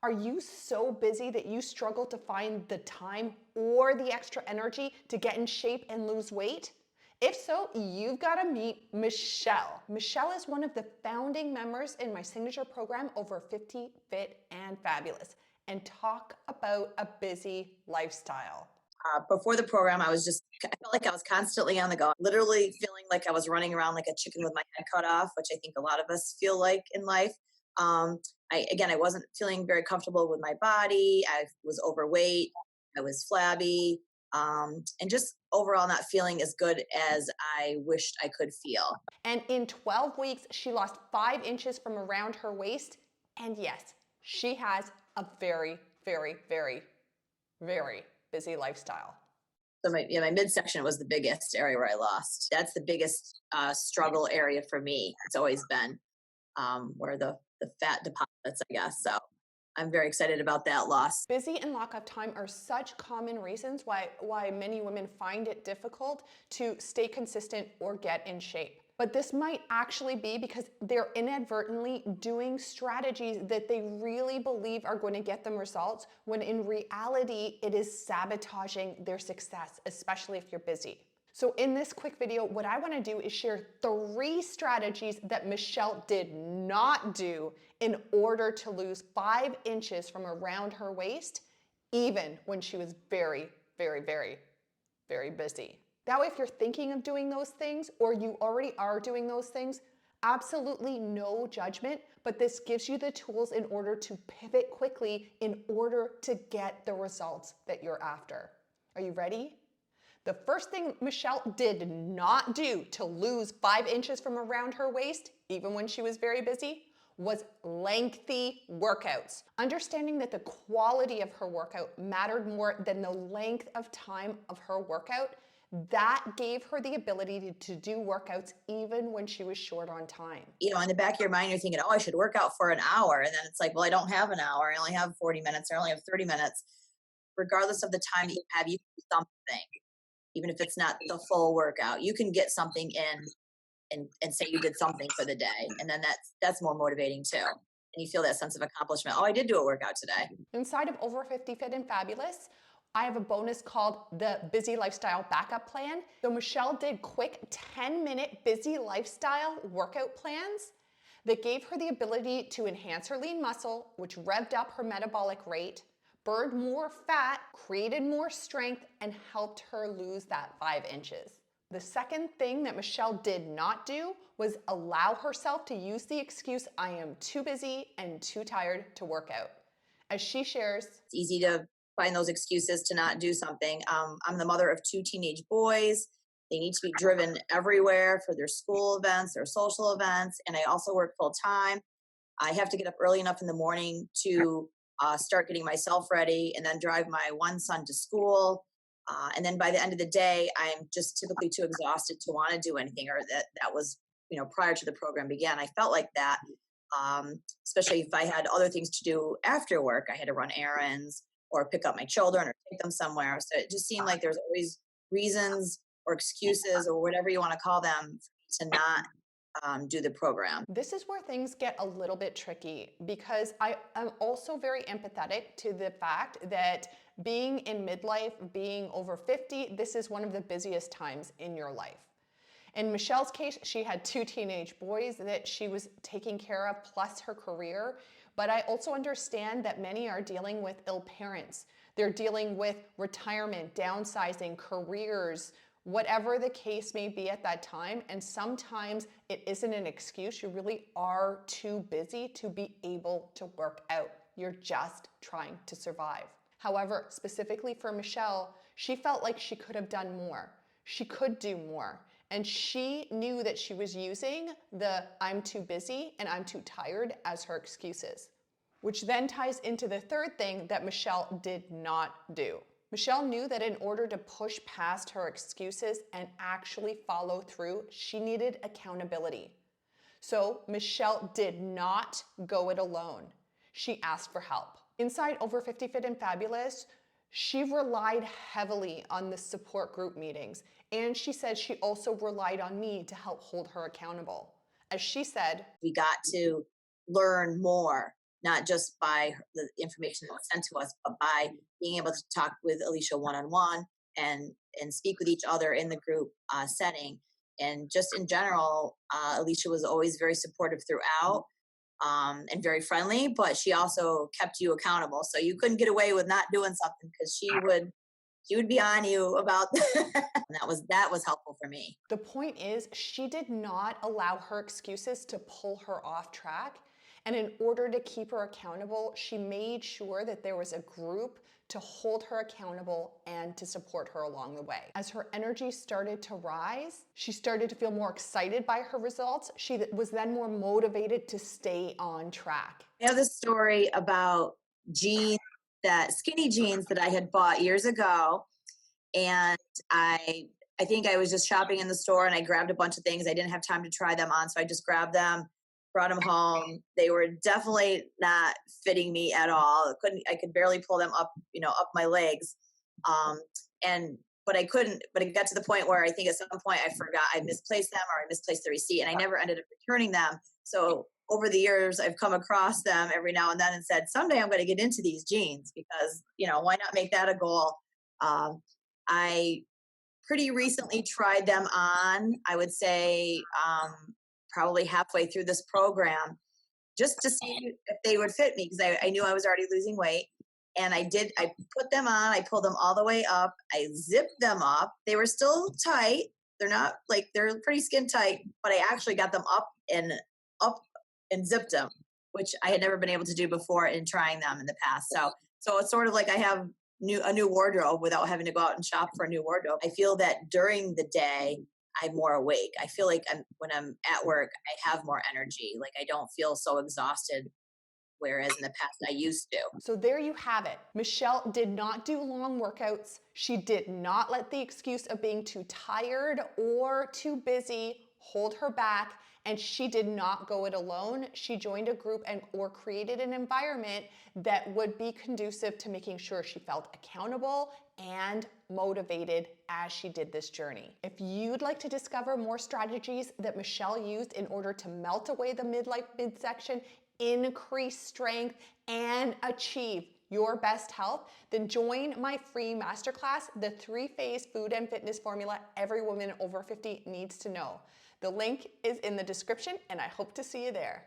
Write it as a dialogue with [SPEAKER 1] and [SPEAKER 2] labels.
[SPEAKER 1] Are you so busy that you struggle to find the time or the extra energy to get in shape and lose weight? If so, you've got to meet Michelle. Michelle is one of the founding members in my signature program, Over 50 Fit and Fabulous, and talk about a busy lifestyle.
[SPEAKER 2] Before the program, I felt like I was constantly on the go, literally feeling like I was running around like a chicken with my head cut off, which I think a lot of us feel like in life. Um, I wasn't feeling very comfortable with my body. I was overweight. I was flabby, and just overall not feeling as good as I wished I could feel.
[SPEAKER 1] And in 12 weeks, she lost 5 inches from around her waist. And yes, she has a very, very, very, very busy lifestyle.
[SPEAKER 2] So my midsection was the biggest area where I lost. That's the biggest struggle area for me. It's always been where the fat deposits, I guess. So I'm very excited about that loss.
[SPEAKER 1] Busy and lockup time are such common reasons why many women find it difficult to stay consistent or get in shape. But this might actually be because they're inadvertently doing strategies that they really believe are going to get them results, when in reality, it is sabotaging their success, especially if you're busy. So in this quick video, what I want to do is share 3 strategies that Michelle did not do in order to lose 5 inches from around her waist, even when she was very, very, very, very busy. That way, if you're thinking of doing those things or you already are doing those things, absolutely no judgment, but this gives you the tools in order to pivot quickly in order to get the results that you're after. Are you ready? The first thing Michelle did not do to lose 5 inches from around her waist, even when she was very busy, was lengthy workouts. Understanding that the quality of her workout mattered more than the length of time of her workout, that gave her the ability to do workouts even when she was short on time.
[SPEAKER 2] In the back of your mind, you're thinking, oh, I should work out for an hour. And then it's like, well, I don't have an hour. I only have 40 minutes. I only have 30 minutes. Regardless of the time that you have, you can do something, even if it's not the full workout. You can get something in and say you did something for the day. And then that's more motivating too. And you feel that sense of accomplishment. Oh, I did do a workout today.
[SPEAKER 1] Inside of Over 50 Fit and Fabulous, I have a bonus called the Busy Lifestyle Backup Plan. So Michelle did quick 10-minute busy lifestyle workout plans that gave her the ability to enhance her lean muscle, which revved up her metabolic rate, burned more fat, created more strength, and helped her lose that 5 inches. The second thing that Michelle did not do was allow herself to use the excuse, I am too busy and too tired to work out. As she shares,
[SPEAKER 2] It's easy to find those excuses to not do something. I'm the mother of 2 teenage boys. They need to be driven everywhere for their school events, their social events, and I also work full time. I have to get up early enough in the morning to start getting myself ready and then drive my one son to school. And then by the end of the day, I'm just typically too exhausted to want to do anything, or that was, prior to the program began. I felt like that, especially if I had other things to do after work. I had to run errands or pick up my children or take them somewhere. So it just seemed like there's always reasons or excuses or whatever you want to call them to not do the program.
[SPEAKER 1] this is where things get a little bit tricky, because I am also very empathetic to the fact that being in midlife, being over 50, this is one of the busiest times in your life. In Michelle's case, she had 2 teenage boys that she was taking care of, plus her career. But I also understand that many are dealing with ill parents. They're dealing with retirement, downsizing, careers, whatever the case may be at that time. And sometimes it isn't an excuse. You really are too busy to be able to work out. You're just trying to survive. However, specifically for Michelle, she felt like she could have done more. She could do more. And she knew that she was using the I'm too busy and I'm too tired as her excuses, which then ties into the third thing that Michelle did not do. Michelle knew that in order to push past her excuses and actually follow through, she needed accountability. So Michelle did not go it alone. She asked for help. Inside Over 50 Fit and Fabulous, she relied heavily on the support group meetings, and she said she also relied on me to help hold her accountable. As she said,
[SPEAKER 2] We got to learn more not just by the information that was sent to us, but by being able to talk with Alicia one on one and speak with each other in the group setting. And just in general, Alicia was always very supportive throughout, and very friendly, but she also kept you accountable. So you couldn't get away with not doing something because she would be on you about that was helpful for me.
[SPEAKER 1] The point is, she did not allow her excuses to pull her off track. And in order to keep her accountable, she made sure that there was a group to hold her accountable and to support her along the way. As her energy started to rise, she started to feel more excited by her results. She was then more motivated to stay on track.
[SPEAKER 2] I have this story about jeans, that skinny jeans that I had bought years ago, and I think I was just shopping in the store and I grabbed a bunch of things. I didn't have time to try them on, so I just grabbed them, brought them home. They were definitely not fitting me at all. I could barely pull them up, up my legs. Um, and but I couldn't. But it got to the point where I think at some point I forgot I misplaced them or I misplaced the receipt, and I never ended up returning them. So over the years, I've come across them every now and then and said, someday I'm going to get into these jeans because why not make that a goal? Um, I pretty recently tried them on, I would say, probably halfway through this program, just to see if they would fit me because I knew I was already losing weight. And I put them on, I pulled them all the way up, I zipped them up. They were still tight. They're not like, they're pretty skin tight, but I actually got them up and zipped them, which I had never been able to do before in trying them in the past. So it's sort of like I have a new wardrobe without having to go out and shop for a new wardrobe. I feel that during the day I'm more awake. I feel like when I'm at work I have more energy. Like I don't feel so exhausted, whereas in the past I used to.
[SPEAKER 1] So there you have it. Michelle did not do long workouts. She did not let the excuse of being too tired or too busy hold her back. And she did not go it alone. She joined a group or created an environment that would be conducive to making sure she felt accountable and motivated as she did this journey. If you'd like to discover more strategies that Michelle used in order to melt away the midsection, increase strength, and achieve your best health, then join my free masterclass, the 3-phase food and fitness formula every woman over 50 needs to know. The link is in the description, and I hope to see you there.